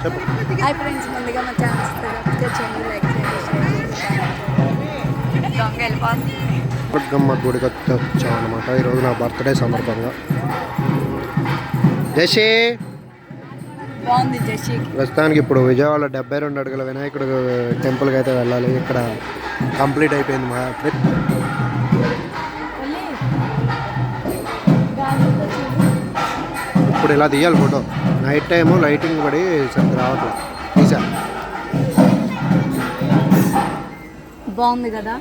చెప్పు. Hi friends, ముందుగా మా ఛానల్ సబ్స్క్రైబ్ చేయండి, లైక్ చేయండి. దొంగ వెళ్ళిపోతుంది. దుర్గమ్మ గుడికి వచ్చాం అనమాట. ఈరోజు నా బర్త్డే సందర్భంగా. జషి బాగుంది జషి. ప్రస్తుతానికి ఇప్పుడు విజయవాడ 72 అడుగుల వినాయకుడు టెంపుల్కి అయితే వెళ్ళాలి. ఇక్కడ కంప్లీట్ అయిపోయింది మా ట్రిప్. ఇప్పుడు ఇలా తీయాలి ఫోటో. నైట్ టైము లైటింగ్ పడి సరిగ్గా రావట్లేదు. తీసా బాగుంది కదా.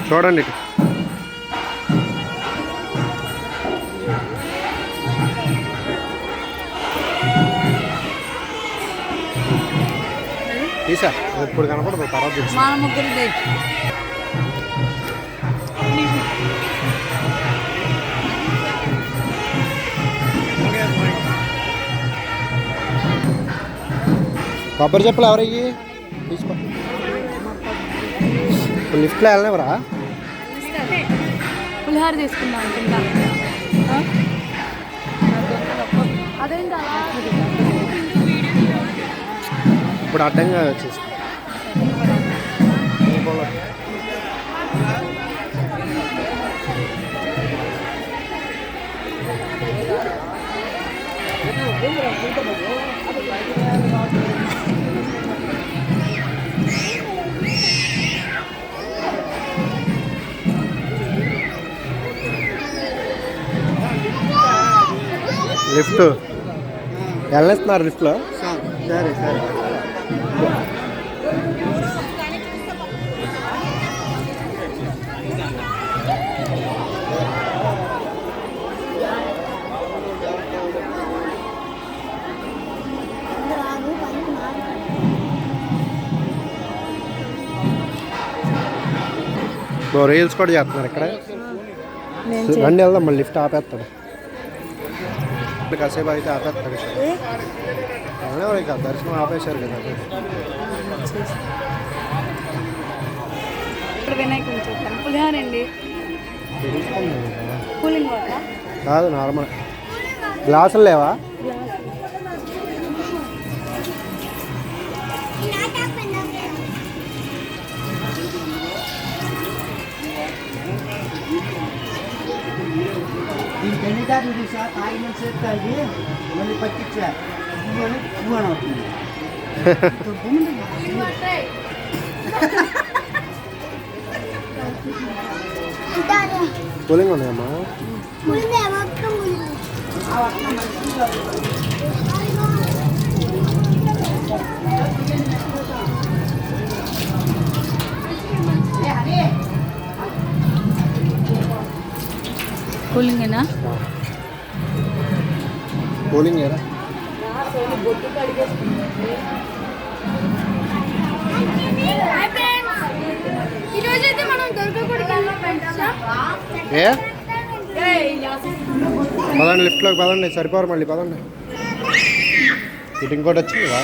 చూడండి ఇటు. తీసా ఇప్పుడు కనపడదు, తర్వాత మన ముగ్గురు కొబ్బరి చెప్పులు ఎవరయ్యి తీసుకో. ఇప్పుడు లిఫ్ట్లో వెళ్ళనివరా? పులిహార తీసుకుందాం అనుకుంటా. అదేంటి అలా ఇప్పుడు అడ్డంగా వచ్చేసి లిఫ్ట్ వెళ్ళేస్తున్నారు. లిఫ్ట్లో సరే సరే. రీల్స్ కూడా చేస్తున్నారు ఇక్కడ. రండి వెళ్దాం. మళ్ళీ లిఫ్ట్ ఆపేస్తాడు. కాసేపు అయితే ఆపేస్తాడు. ఇక దర్శనం ఆపేశారు కదా. వినాయకుని చూద్దాం. పులిహార అండి. కూలింగ్ వాటర్ కాదు, నార్మల్. గ్లాసులు లేవా? దీనికి ఎన్ని దాకా ఉంది సార్? ఆయన చేస్తాయి మళ్ళీ పట్టించా పువ్వు అవుతుంది. కూలింగ్ ఉన్నాయమ్మా. కూలింగేనా? కూలింగ్ ఏరా. ఏ పదండి లిఫ్ట్లోకి పదండి. సరిపోరు మళ్ళీ పదండి. ఇటు ఇంకోటి వచ్చింది కదా.